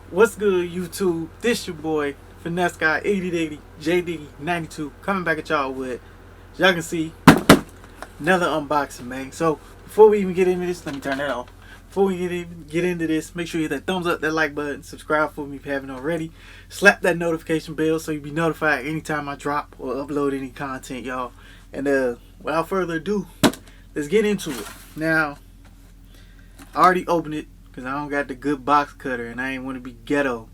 What's good, YouTube? This your boy Finesse Guy 8080 JD92 coming back at y'all with, as y'all can see, another unboxing, man. So before we even get into this, let me turn that off. Before we get into this, make sure you hit that thumbs up, that like button, subscribe for me if you haven't already. Slap that notification bell so you'll be notified anytime I drop or upload any content, y'all. And without further ado, let's get into it. Now, I already opened it because I don't got the good box cutter and I ain't want to be ghetto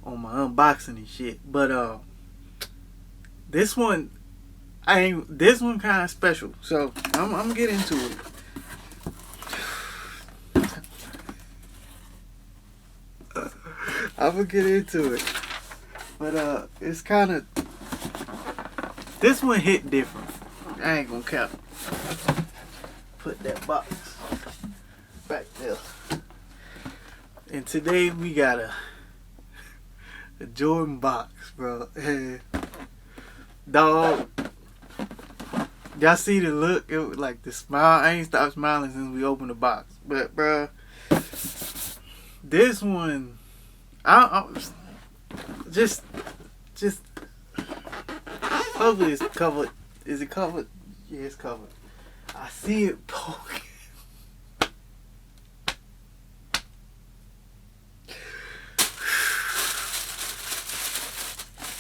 on my unboxing and shit. But this one kind of special. So I'm gonna get into it. I'm gonna get into it. But it's kind of, this one hit different. I ain't gonna cap. Put that box back there. And today we got a Jordan box, bro. Dog, y'all see the look? It was like the smile. I ain't stopped smiling since we opened the box. But bro, this one, I just hopefully it's covered. Is it covered? Yeah, it's covered. I see it poking.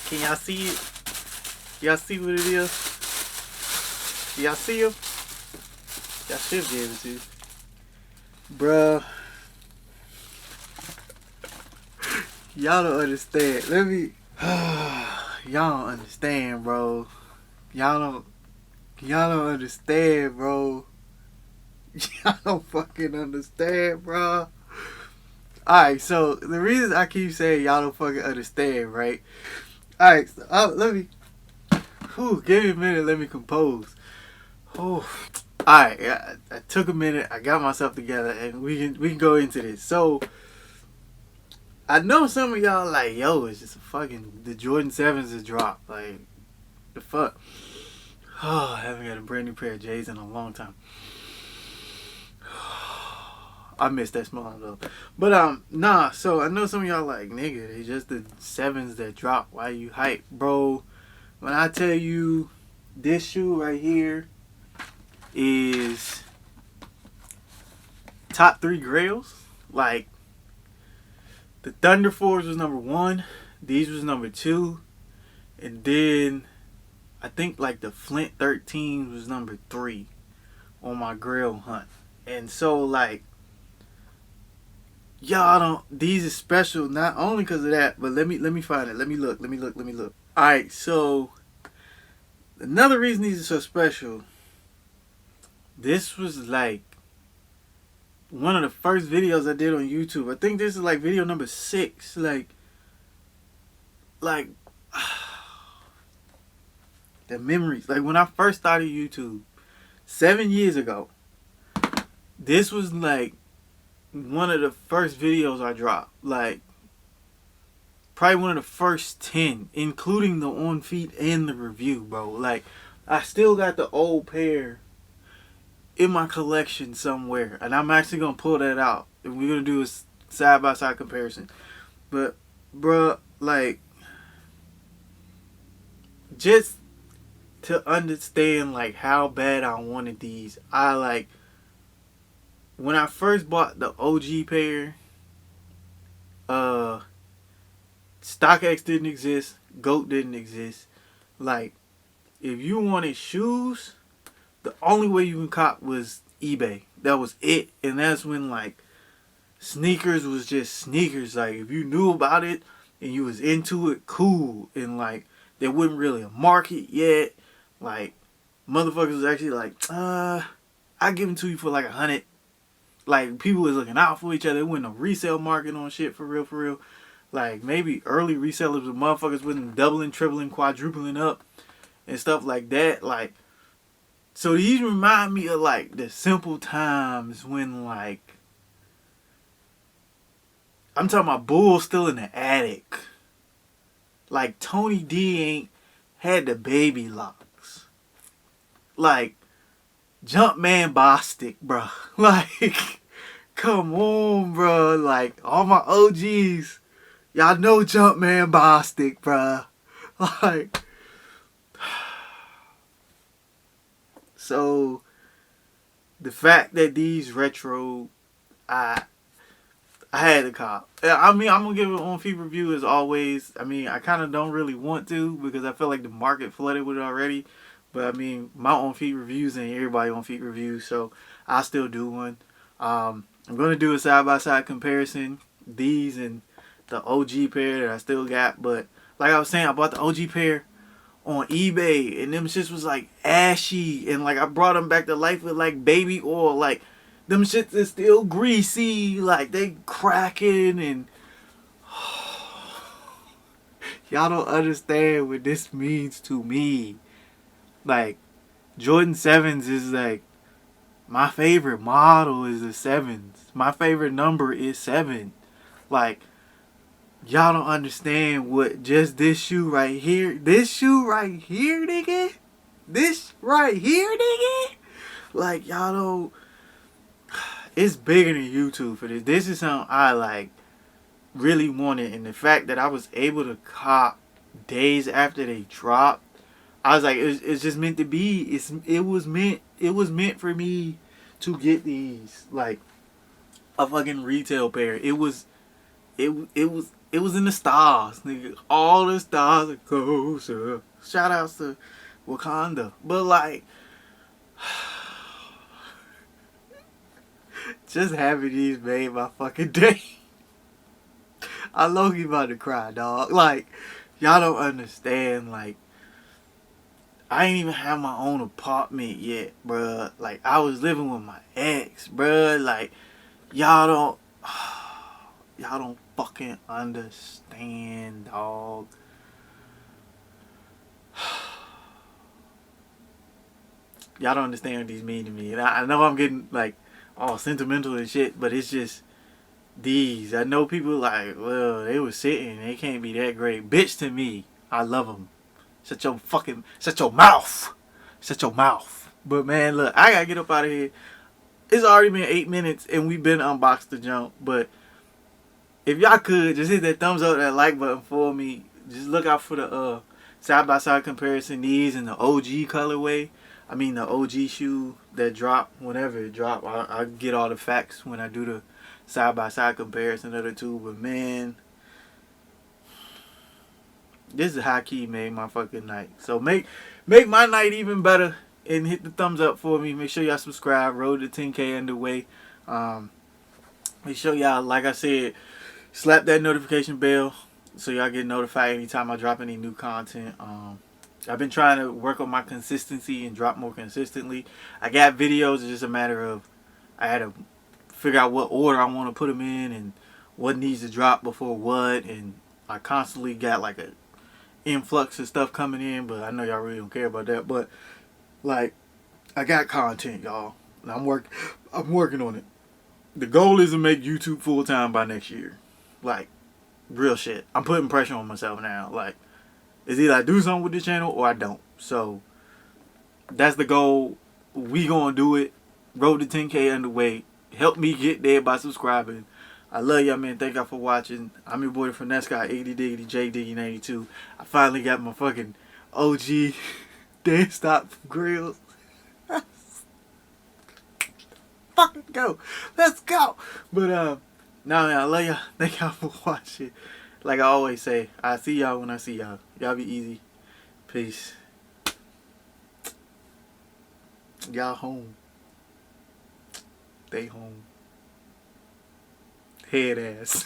Can y'all see it? Y'all see what it is? Y'all see him? Y'all should be able to. Bruh. Y'all don't understand. Y'all don't understand, bro. Y'all don't understand, bro. Y'all don't fucking understand, bro. Alright, so the reason I keep saying y'all don't fucking understand, right? Alright, so let me give me a minute, let me compose. Alright, I took a minute, I got myself together, and we can go into this. So I know some of y'all like, yo, it's just the Jordan 7s have dropped. Like, the fuck? Oh, I haven't got a brand new pair of J's in a long time. I miss that small though. But nah, so I know some of y'all like, nigga, they just the 7s that drop. Why you hype, bro? When I tell you this shoe right here is top 3 Grails, like the Thunder 4s was number 1, these was number 2, and then I think like the Flint 13 was number 3 on my Grail hunt. And so like, y'all don't, these are special not only because of that, but let me find it. Let me look. Alright, so another reason these are so special, this was like one of the first videos I did on YouTube. I think this is like video number 6. Like the memories. Like when I first started YouTube 7 years ago, this was like one of the first videos I dropped. Like probably one of the first 10, including the on feet and the review, bro. Like I still got the old pair in my collection somewhere, and I'm actually gonna pull that out and we're gonna do a side by side comparison. But bruh, like, just to understand like how bad I wanted these, I like, when I first bought the OG pair, StockX didn't exist, GOAT didn't exist. Like, if you wanted shoes, the only way you can cop was eBay. That was it. And that's when like sneakers was just sneakers. Like if you knew about it and you was into it, cool. And like there wasn't really a market yet. Like motherfuckers was actually like, I give them to you for like 100. Like people was looking out for each other. There wasn't a resale market on shit for real. Like maybe early resellers with motherfuckers wasn't doubling, tripling, quadrupling up and stuff like that. Like, so these remind me of like the simple times when like, I'm talking about Bull still in the attic. Like Tony D ain't had the baby locks. Like Jumpman Bostic, bro. Like come on, bro. Like, all my OGs, y'all know Jumpman Bostic, bro. Like, so the fact that these retro, I I had to cop. I mean, I'm gonna give it on feet review as always. I mean, I kind of don't really want to because I feel like the market flooded with it already. But I mean, my on feet reviews and everybody on feet reviews, so I still do one. I'm gonna do a side by side comparison. These and the OG pair that I still got, but like I was saying, I bought the OG pair on eBay, and them shits was like ashy, and like I brought them back to life with like baby oil, like them shits is still greasy, like they cracking, and y'all don't understand what this means to me. Like Jordan 7s is like my favorite model is the 7s. My favorite number is 7. Like y'all don't understand what just this shoe right here, nigga. This right here, nigga. Like y'all don't. It's bigger than YouTube for this. This is something I like really wanted, and the fact that I was able to cop days after they dropped, I was like, it's just meant to be. It was meant for me to get these, like a fucking retail pair. It was in the stars, nigga. All the stars are closer. Shout outs to Wakanda, but like. Just having these made my fucking day. I low-key about to cry, dog. Like, y'all don't understand. Like, I ain't even have my own apartment yet, bruh. Like, I was living with my ex, bruh. Like, y'all don't, y'all don't fucking understand, dog. Y'all don't understand what these mean to me. And I know I'm getting, like, all sentimental and shit, but it's just these. I know people like, well, they was sitting. They can't be that great. Bitch, to me, I love them. Shut your mouth. Shut your mouth. But man, look, I gotta get up out of here. It's already been 8 minutes and we've been unboxed the jump. But if y'all could, just hit that thumbs up, that like button for me. Just look out for the side-by-side comparison. These in the OG colorway. I mean the OG shoe that drop whenever it drop. I get all the facts when I do the side-by-side comparison of the two. But man, this is high key made my fucking night. So make my night even better and hit the thumbs up for me. Make sure y'all subscribe. Road to 10K underway. Make sure y'all, like I said, slap that notification bell so y'all get notified anytime I drop any new content. I've been trying to work on my consistency and drop more consistently. I got videos. It's just a matter of I had to figure out what order I want to put them in and what needs to drop before what. And I constantly got like a influx of stuff coming in, but I know y'all really don't care about that. But like, I got content, y'all, and I'm working on it. The goal is to make YouTube full time by next year. Like, real shit. I'm putting pressure on myself now. Like, it's either I do something with this channel or I don't. So that's the goal. We gonna do it. Road to 10K underway. Help me get there by subscribing. I love y'all, man. Thank y'all for watching. I'm your boy from Finesse Guy 80 Diggity J Diggy 92. I finally got my fucking OG dance stop from Grails. Fucking go. Let's go. But nah, man, I love y'all. Thank y'all for watching. Like I always say, I see y'all when I see y'all. Y'all be easy. Peace. Y'all home. Stay home. Head ass.